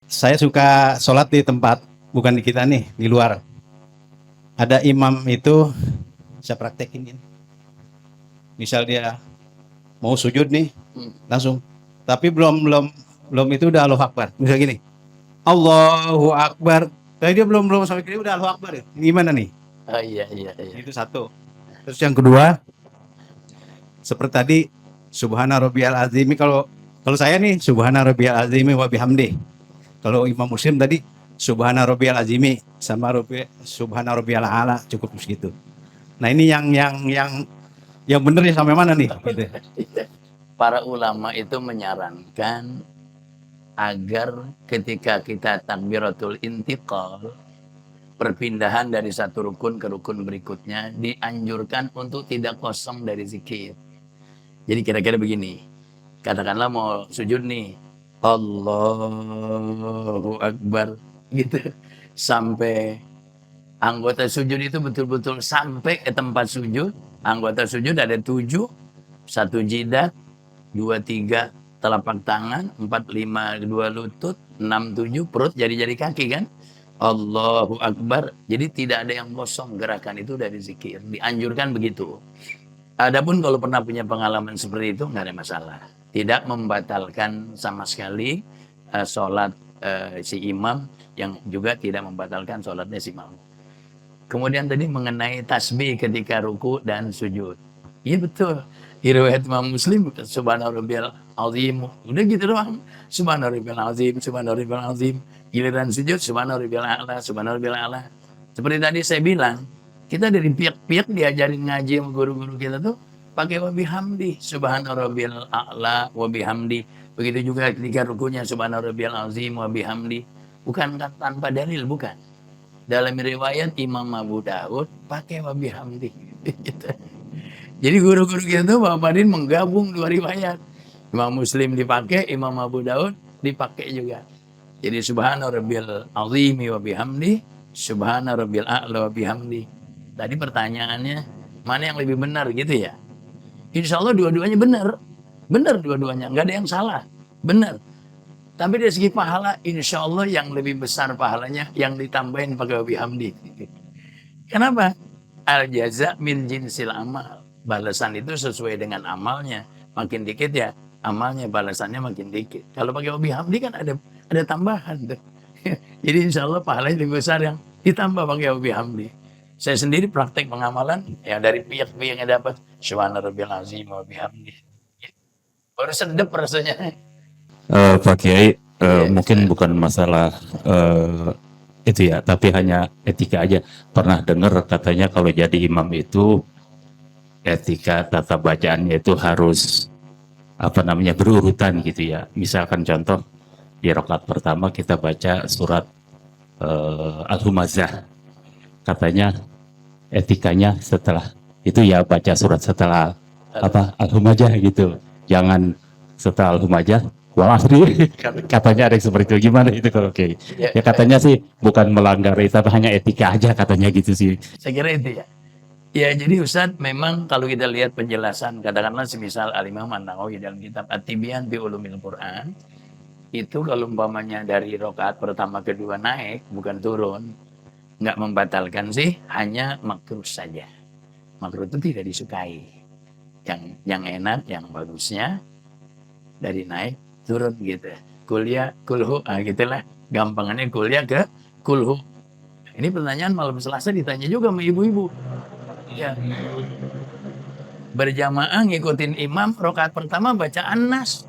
Saya suka sholat di tempat, bukan di kita nih, di luar. Ada imam itu, saya praktekin ini. Misal dia mau sujud nih, langsung. Tapi belum itu udah Allahu Akbar. Misal gini, Allahu Akbar. Tapi dia belum sampai kiri udah Allahu Akbar. Gimana nih? Oh iya. Itu satu. Terus yang kedua, seperti tadi, Subhana Rabbiyal Azimi. Kalau saya nih, Subhana Rabbiyal Azimi wa bihamdi. Kalau Imam Muslim tadi, Subhana Rabbiyal Azimi sama Subhana Rabbiyal A'la, cukup segitu. Nah ini yang benernya sampai mana nih? Gitu. Para ulama itu menyarankan agar ketika kita takbiratul intiqal, perpindahan dari satu rukun ke rukun berikutnya, dianjurkan untuk tidak kosong dari zikir. Jadi kira-kira begini, katakanlah mau sujud nih, Allahu Akbar, gitu. Sampai anggota sujud itu betul-betul sampai ke tempat sujud. Anggota sujud ada 7, 1 jidat, 2, 3 telapak tangan, 4, 5 2 lutut, 6, 7 perut, jari-jari kaki kan. Allahu Akbar. Jadi tidak ada yang kosong, gerakan itu dari zikir. Dianjurkan begitu. Adapun kalau pernah punya pengalaman seperti itu nggak ada masalah. Tidak membatalkan sama sekali sholat si imam, yang juga tidak membatalkan sholatnya si imam. Kemudian tadi mengenai tasbih ketika ruku dan sujud. Iya betul. Di riwayat Imam Muslim, Subhana Rabbiyal Azim. Udah gitu doang. Subhana Rabbiyal Azim, Subhana Rabbiyal Azim. Giliran sujud, Subhana Rabbiyal A'la, Subhana Rabbiyal A'la. Seperti tadi saya bilang, kita dari pihak-pihak diajarin ngaji sama guru-guru kita tuh pakai wa bihamdi, Subhana Rabbiyal A'la wa bihamdi. Begitu juga ketika rukunya Subhana Rabbiyal Azim wa bihamdi. Bukan tanpa dalil, bukan. Dalam riwayat Imam Abu Daud pakai wa bihamdi. Gitu. Jadi guru-guru kita tuh Bapak Padin menggabung dua riwayat. Imam Muslim dipakai, Imam Abu Daud dipakai juga. Jadi Subhana Rabbiyal Azimi wa bihamdi, Subhana Rabbiyal A'la wa bihamdi. Tadi pertanyaannya, mana yang lebih benar gitu ya? Insya Allah dua-duanya benar. Benar dua-duanya, nggak ada yang salah. Benar. Tapi dari segi pahala, insya Allah yang lebih besar pahalanya yang ditambahin pakai wa bihamdi. Kenapa? Al jaza min jinsil amal. Balasan itu sesuai dengan amalnya. Makin dikit ya, amalnya balasannya makin dikit. Kalau pakai wa bihamdi kan ada tambahan tuh. Jadi insya Allah pahalanya lebih besar yang ditambah pakai wa bihamdi. Saya sendiri praktek pengamalan ya dari pihak-pihak yang dapat Subhana Rabbiyal Azim wa bihamdi. Baru sedep rasanya. Pak Kiai, Iya, mungkin bukan masalah itu ya, tapi hanya etika aja. Pernah dengar katanya kalau jadi imam itu etika tata bacaannya itu harus berurutan gitu ya. Misalkan contoh di rakaat pertama kita baca surat Al-Humazah. Katanya etikanya setelah itu ya baca surat setelah Al-Humazah gitu. Jangan setelah Al-Humazah wal asri. Katanya ada yang seperti itu. Gimana itu kalau oke? Ya katanya sih bukan melanggar itu, tapi hanya etika aja katanya gitu sih. saya kira itu ya. Ya jadi Ustadz, memang kalau kita lihat penjelasan, katakanlah semisal Al-Imam An-Nawawi dalam kitab At-Tibyan bi Ulumil Quran, itu kalau umpamanya dari rakaat pertama kedua naik, bukan turun, nggak membatalkan sih, hanya makruh saja. Makruh itu tidak disukai. Yang enak, yang bagusnya dari naik turun gitu. Kuliah, kulhu, gitulah. Gampangannya kuliah ke kulhu. Ini pertanyaan malam Selasa ditanya juga sama ibu-ibu. Ya. Berjamaah ngikutin imam, rakaat pertama baca An-Nas.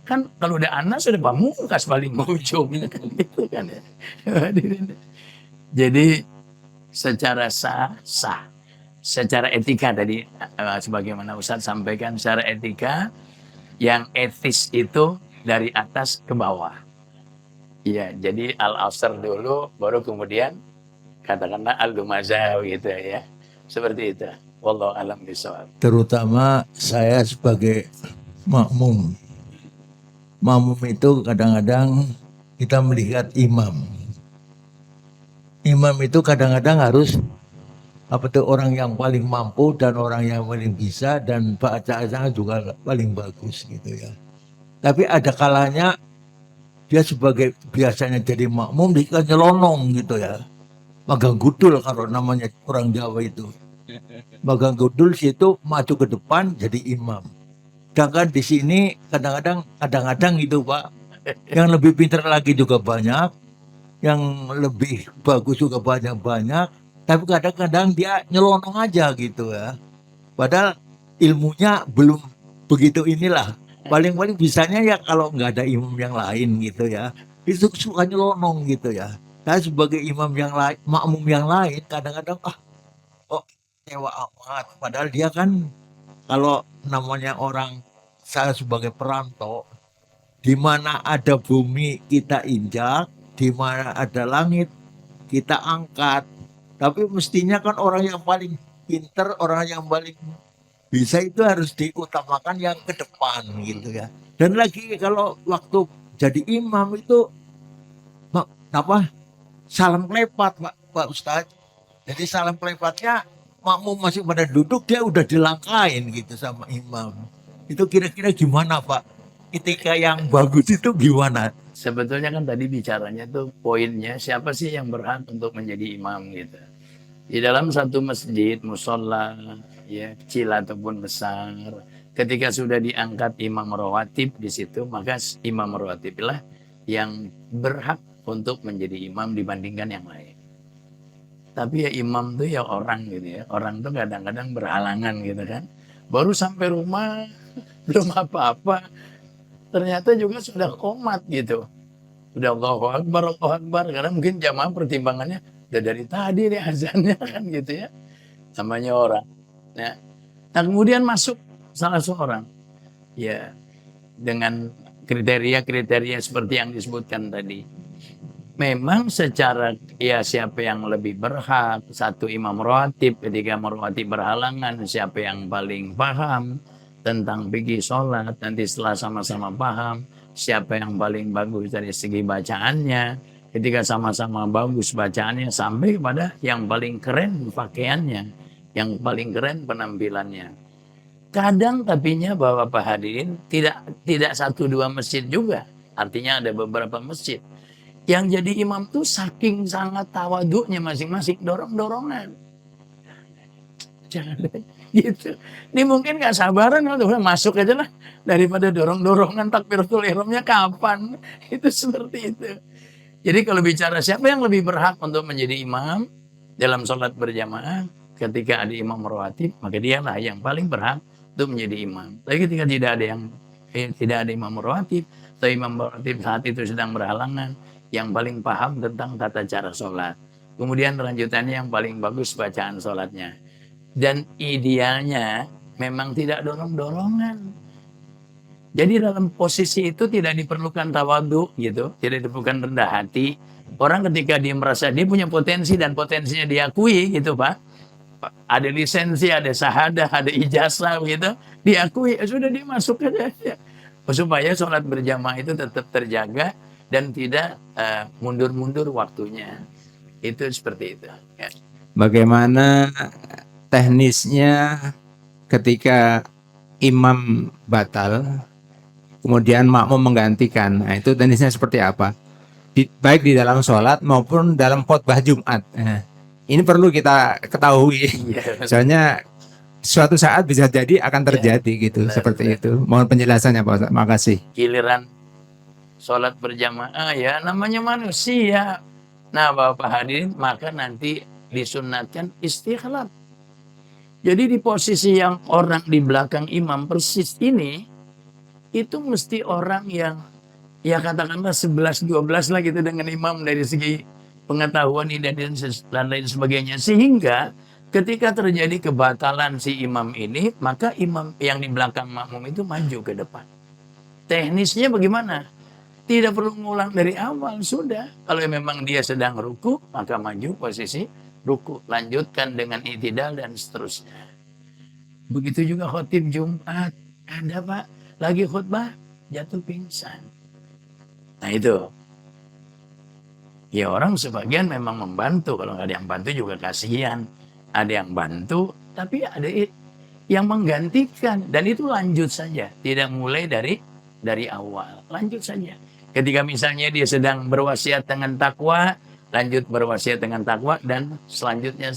Kan kalau udah An-Nas sudah pamungkas paling ujung gitu kan ya. Jadi secara sah. Secara etika tadi sebagaimana Ustadz sampaikan, secara etika yang etis itu dari atas ke bawah. Iya, jadi Al-Asr dulu baru kemudian katakanlah Al-Humazah gitu ya. Seperti itu. Wallahu a'lam bishawab. Terutama saya sebagai makmum. Makmum itu kadang-kadang kita melihat imam. Imam itu kadang-kadang harus orang yang paling mampu dan orang yang paling bisa dan bacaannya juga paling bagus gitu ya. Tapi ada kalanya dia sebagai biasanya jadi makmum dia kan nyelonong gitu ya, magang gudul kalau namanya orang Jawa itu. Magang gudul situ maju ke depan jadi imam. Sedangkan di sini kadang-kadang gitu Pak, yang lebih pintar lagi juga banyak, yang lebih bagus juga banyak, tapi kadang-kadang dia nyelonong aja gitu ya. Padahal ilmunya belum begitu inilah. Paling-paling bisanya ya kalau nggak ada imam yang lain gitu ya. Itu suka nyelonong gitu ya. Saya sebagai imam yang lain, makmum yang lain, kadang-kadang kok kecewa amat. Padahal dia kan kalau namanya orang, saya sebagai perantau, di mana ada bumi kita injak, di mana ada langit kita angkat. Tapi mestinya kan orang yang paling pinter, orang yang paling bisa itu harus diutamakan yang ke depan gitu ya. Dan lagi kalau waktu jadi imam itu apa salam klepat Pak Ustadz. Jadi salam klepatnya makmum masih pada duduk dia udah dilangkain gitu sama imam. Itu kira-kira gimana Pak? Ketika yang bagus itu gimana? Sebetulnya kan tadi bicaranya tuh poinnya siapa sih yang berhak untuk menjadi imam gitu. Di dalam satu masjid, musola, ya kecil ataupun besar, ketika sudah diangkat imam rawatib di situ, maka imam rawatib lah yang berhak untuk menjadi imam dibandingkan yang lain. Tapi ya imam tuh ya orang gitu ya, orang tuh kadang-kadang berhalangan gitu kan. Baru sampai rumah belum apa-apa, ternyata juga sudah qomat gitu. Udah Allahu Akbar, karena mungkin jamaah pertimbangannya udah dari tadi nih azannya kan gitu ya. Namanya orang. Nah, kemudian masuk salah seorang. Ya, dengan kriteria-kriteria seperti yang disebutkan tadi. Memang secara ya siapa yang lebih berhak, satu imam rawatib, ketika merawatib berhalangan, siapa yang paling paham tentang fikih sholat, nanti setelah sama-sama paham, siapa yang paling bagus dari segi bacaannya, ketika sama-sama bagus bacaannya, sampai kepada yang paling keren pakaiannya, yang paling keren penampilannya. Kadang tapinya Bapak hadirin tidak satu dua masjid juga, artinya ada beberapa masjid. Yang jadi imam tuh saking sangat tawaduknya masing-masing, dorong-dorongan. Jangan gitu. Ini mungkin gak sabaran, udah masuk aja lah. Daripada dorong-dorongan takbiratul ihramnya kapan. Itu seperti itu. Jadi kalau bicara siapa yang lebih berhak untuk menjadi imam dalam sholat berjamaah, ketika ada imam rawatib, maka dialah yang paling berhak untuk menjadi imam. Tapi ketika tidak ada imam rawatib, atau imam rawatib saat itu sedang berhalangan, yang paling paham tentang tata cara sholat. Kemudian lanjutannya yang paling bagus bacaan sholatnya. Dan idealnya memang tidak dorong-dorongan. Jadi dalam posisi itu tidak diperlukan tawadhu gitu, tidak diperlukan rendah hati. Orang ketika dia merasa dia punya potensi dan potensinya diakui gitu Pak. Ada lisensi, ada syahadah, ada ijazah gitu, diakui, sudah dia masuk aja. Supaya sholat berjamaah itu tetap terjaga dan tidak mundur-mundur waktunya. Itu seperti itu. Ya. Bagaimana teknisnya ketika imam batal, kemudian makmum menggantikan? Nah, itu teknisnya seperti apa? Baik di dalam sholat maupun dalam khotbah Jumat. Ini perlu kita ketahui. Soalnya suatu saat bisa jadi akan terjadi gitu, seperti itu. Mohon penjelasannya Pak. Makasih. Giliran sholat berjamaah ya namanya manusia. Nah Bapak hadirin, maka nanti disunatkan istikhlaf. Jadi di posisi yang orang di belakang imam persis ini, itu mesti orang yang ya katakanlah 11-12 lah gitu dengan imam dari segi pengetahuan dan lain sebagainya. Sehingga ketika terjadi kebatalan si imam ini, maka imam yang di belakang makmum itu maju ke depan. Teknisnya bagaimana? Tidak perlu ngulang dari awal, sudah. Kalau memang dia sedang ruku, maka maju posisi ruku. Lanjutkan dengan i'tidal dan seterusnya. Begitu juga khotib Jumat. Ada Pak, lagi khutbah, jatuh pingsan. Nah itu. Ya orang sebagian memang membantu. Kalau nggak ada yang bantu juga kasihan. Ada yang bantu, tapi ada yang menggantikan. Dan itu lanjut saja. Tidak mulai dari awal. Lanjut saja. Ketika misalnya dia sedang berwasiat dengan takwa, lanjut berwasiat dengan takwa, dan selanjutnya.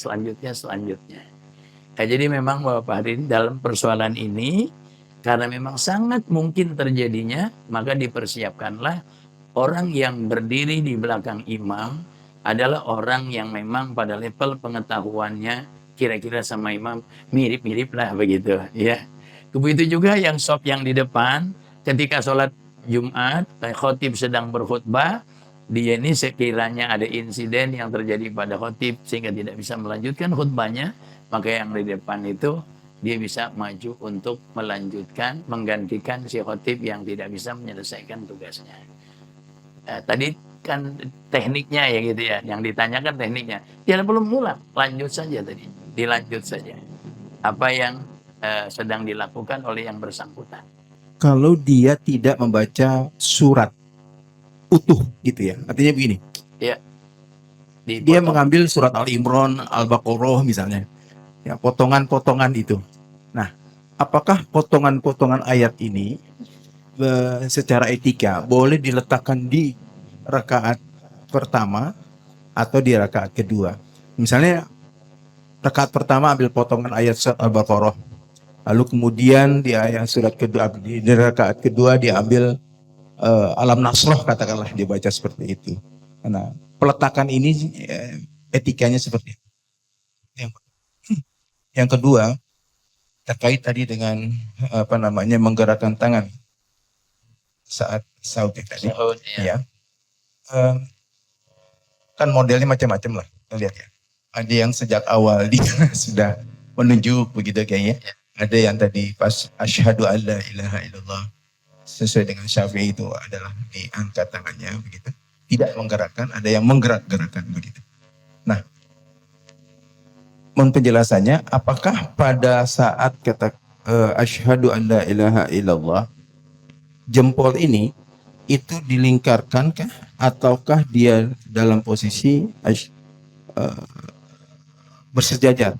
Nah, jadi memang Bapak hadirin dalam persoalan ini, karena memang sangat mungkin terjadinya, maka dipersiapkanlah orang yang berdiri di belakang imam adalah orang yang memang pada level pengetahuannya kira-kira sama imam mirip-mirip lah begitu ya. Begitu juga yang sop yang di depan ketika sholat Jumat, khotib sedang berkhutbah, dia ini sekiranya ada insiden yang terjadi pada khotib sehingga tidak bisa melanjutkan khutbahnya, maka yang di depan itu dia bisa maju untuk melanjutkan, menggantikan si khotib yang tidak bisa menyelesaikan tugasnya. Tadi kan tekniknya ya gitu ya, yang ditanyakan tekniknya. Tidak perlu mengulang, lanjut saja tadi, dilanjut saja. Apa yang sedang dilakukan oleh yang bersangkutan. Kalau dia tidak membaca surat utuh gitu ya. Artinya begini, dia Dipotong. mengambil surat Al-Imran, Al-Baqarah misalnya. Ya, potongan-potongan itu. Nah, apakah potongan-potongan ayat ini secara etika boleh diletakkan di rakaat pertama atau di rakaat kedua? Misalnya rakaat pertama ambil potongan ayat surat Al-Baqarah. Lalu kemudian di ayat surat kedua, di rakaat kedua diambil Alam Nasroh, katakanlah dibaca seperti itu. Nah, peletakan ini etikanya seperti itu. Yang kedua terkait tadi dengan menggerakkan tangan saat sahur tadi. Ya. Kan modelnya macam-macam lah, kita lihat ya. Ada yang sejak awal dia sudah menunjuk begitu kayaknya. Ada yang tadi pas asyhadu alla ilaha illallah sesuai dengan Syafi'i itu adalah diangkat tangannya begitu. Tidak menggerakkan, ada yang menggerak-gerakkan begitu. Nah, mohon penjelasannya, apakah pada saat kata asyhadu alla ilaha illallah jempol ini itu dilingkarkankah ataukah dia dalam posisi bersejajar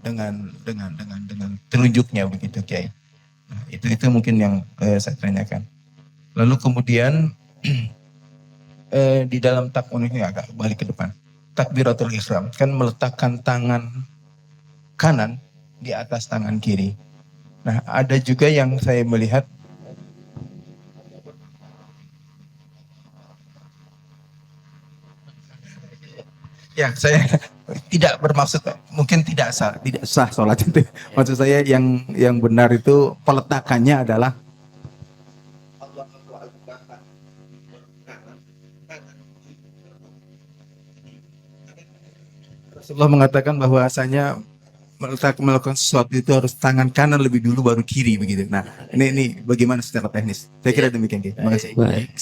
dengan telunjuknya begitu Kiai. Nah, itu mungkin yang saya tanyakan. Lalu kemudian di dalam takbir ini agak balik ke depan. Takbiratul ihram kan meletakkan tangan kanan di atas tangan kiri. Nah, ada juga yang saya melihat ya, saya tidak bermaksud, mungkin tidak sah sholat itu. Maksud saya yang benar itu peletakannya adalah Rasulullah mengatakan bahwasanya melakukan sesuatu itu harus tangan kanan lebih dulu baru kiri begitu. Nah, ini bagaimana secara teknis? Saya kira demikian. Terima kasih. Baik.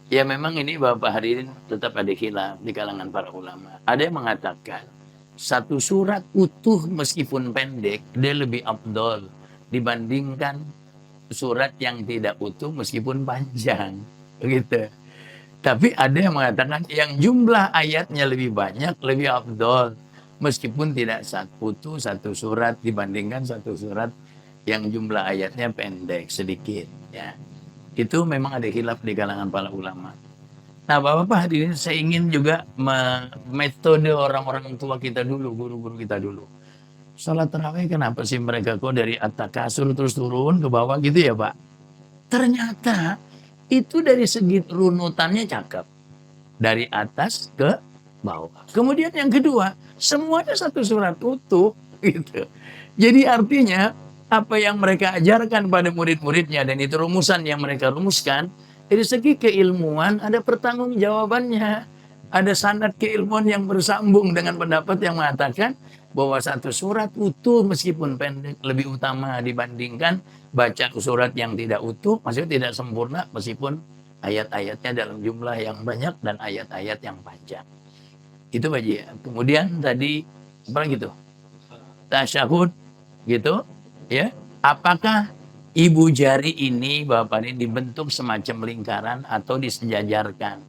Ya memang ini Bapak hadirin tetap ada khilaf di kalangan para ulama. Ada yang mengatakan satu surat utuh meskipun pendek dia lebih afdol dibandingkan surat yang tidak utuh meskipun panjang, begitu. Tapi ada yang mengatakan yang jumlah ayatnya lebih banyak lebih afdol meskipun tidak utuh satu surat dibandingkan satu surat yang jumlah ayatnya pendek sedikit, ya. Itu memang ada khilaf di kalangan para ulama. Nah, Bapak hadirin, saya ingin juga metode orang-orang tua kita dulu, guru-guru kita dulu. Salat tarawih kenapa sih mereka kok dari at-takasur terus turun ke bawah gitu ya, Pak? Ternyata itu dari segi runutannya cakep. Dari atas ke bawah. Kemudian yang kedua, semuanya satu surat utuh gitu. Jadi artinya apa yang mereka ajarkan pada murid-muridnya dan itu rumusan yang mereka rumuskan, dari segi keilmuan ada pertanggungjawabannya. Ada sanad keilmuan yang bersambung dengan pendapat yang mengatakan bahwa satu surat utuh meskipun pendek lebih utama dibandingkan baca surat yang tidak utuh, maksudnya tidak sempurna meskipun ayat-ayatnya dalam jumlah yang banyak dan ayat-ayat yang panjang. Itu Pak Ji. Kemudian tadi apa gitu? Tasyahud gitu. Ya, apakah ibu jari ini Bapak ini dibentuk semacam lingkaran atau disejajarkan?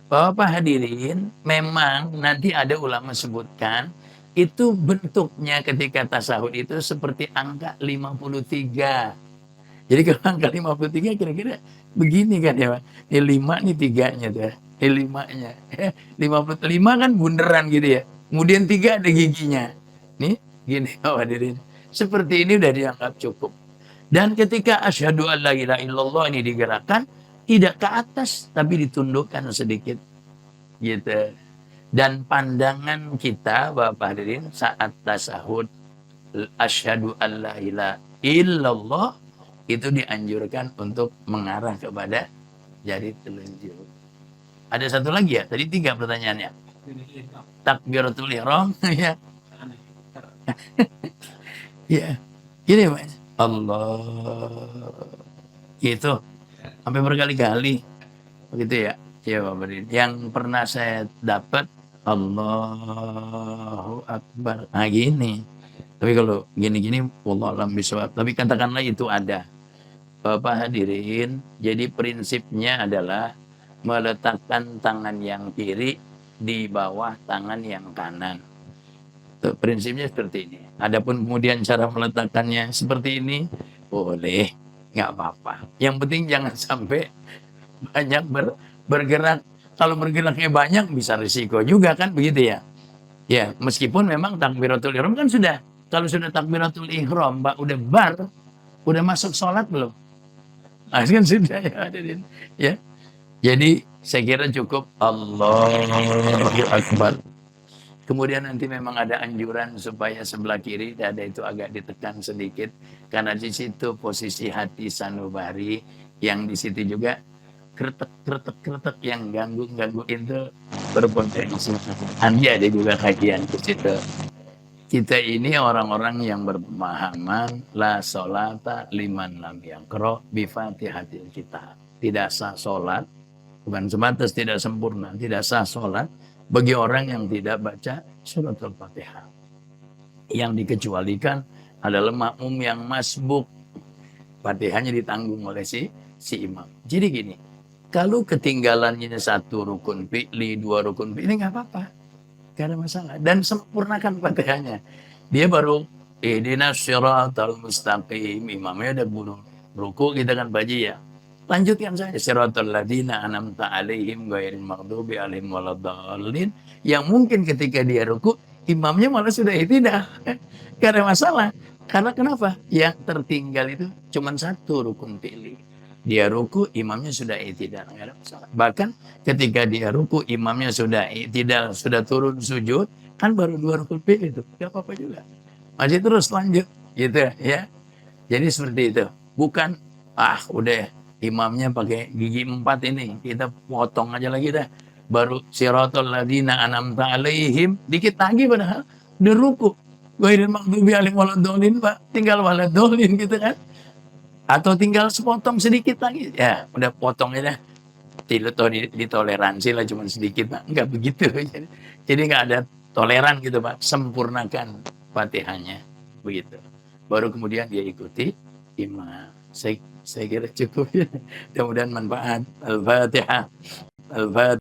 Bapak hadirin, memang nanti ada ulama sebutkan itu bentuknya ketika tasahud itu seperti angka 53. Jadi kalau angka 53 kira-kira begini kan ya Pak. Ini 5 nih 3-nya tuh. Ini 5-nya. 55 kan bunderan gitu ya. Kemudian 3 ada giginya. Nih gini hadirin. Seperti ini udah dianggap cukup. Dan ketika asyhadu an la ilaha illallah ini digerakkan, tidak ke atas tapi ditundukkan sedikit gitu. Dan pandangan kita Bapak hadirin saat tasahud asyhadu an la ilaha illallah itu dianjurkan untuk mengarah kepada jari telunjuk. Ada satu lagi ya, tadi 3 pertanyaannya. Takbiratul ihram ya. Ya. Gini Mas. Allah. Gitu. Sampai berkali-kali. Begitu ya. Ya Bapak hadirin. Yang pernah saya dapat Allahu Akbar. Nah gini. Tapi kalau gini-gini, wallahualam bishawab. Tapi katakanlah itu ada. Bapak hadirin, jadi prinsipnya adalah meletakkan tangan yang kiri di bawah tangan yang kanan. Tuh, prinsipnya seperti ini. Adapun kemudian cara meletakkannya seperti ini, boleh, nggak apa-apa. Yang penting jangan sampai banyak bergerak. Kalau bergeraknya banyak, bisa risiko juga kan, begitu ya. Ya, meskipun memang takbiratul ihram kan sudah. Kalau sudah takbiratul ihram, Mbak, udah masuk sholat belum? Nah, kan sudah ya, hadirin. Ya. Jadi saya kira cukup Allahu Akbar. Kemudian nanti memang ada anjuran supaya sebelah kiri dada itu agak ditekan sedikit karena di situ posisi hati sanubari yang di situ juga kretek yang ganggu itu berpotensi. Nanti ada juga kajian di situ. Kita ini orang-orang yang berpemahaman la sholata liman lam yaqra bi fatihatil kitab. Tidak sah sholat, bukan sebatas tidak sempurna, tidak sah sholat bagi orang yang tidak baca suratul Fatihah. Yang dikecualikan adalah makmum yang masbuk. Fatihahnya ditanggung oleh si imam. Jadi gini, kalau ketinggalannya 1 rukun fi'li, 2 rukun fi'li, nggak apa-apa. Gak ada masalah. Dan sempurnakan Fatihahnya. Dia baru ihdinas siratal mustaqim. Imamnya udah buru ruku kita kan baji ya. Lanjutkan saja siratal ladzina an'amta alaihim ghairil maghdubi alaihim waladdallin. Yang mungkin ketika dia ruku, imamnya malah sudah ihtidal. Gak ada masalah. Karena kenapa? Yang tertinggal itu cuma 1 rukun fi'li. Dia ruku, imamnya sudah ihtidal, nggak ada masalah. Bahkan ketika dia ruku, imamnya sudah ihtidal, sudah turun sujud, kan baru 2 rukun fi'il itu, nggak apa-apa juga. Masih terus lanjut, gitu ya. Jadi seperti itu. Bukan, udah imamnya pakai gigi 4 ini, kita potong aja lagi dah. Baru siratal ladzina an'amta alaihim, dikit lagi padahal udah ruku. Ghairil maghdubi alaihim waladdallin, Pak. Tinggal waladdallin gitu kan. Atau tinggal sepotong sedikit lagi, ya udah potong aja. Ditoleransi lah cuma sedikit, Pak. Enggak begitu. Jadi nggak ada toleran gitu, Pak. Sempurnakan Fatihahnya, begitu. Baru kemudian dia ikuti imam. Saya kira cukup ya. Mudah-mudahan manfaat. Al-Fatihah. Al-Fatihah.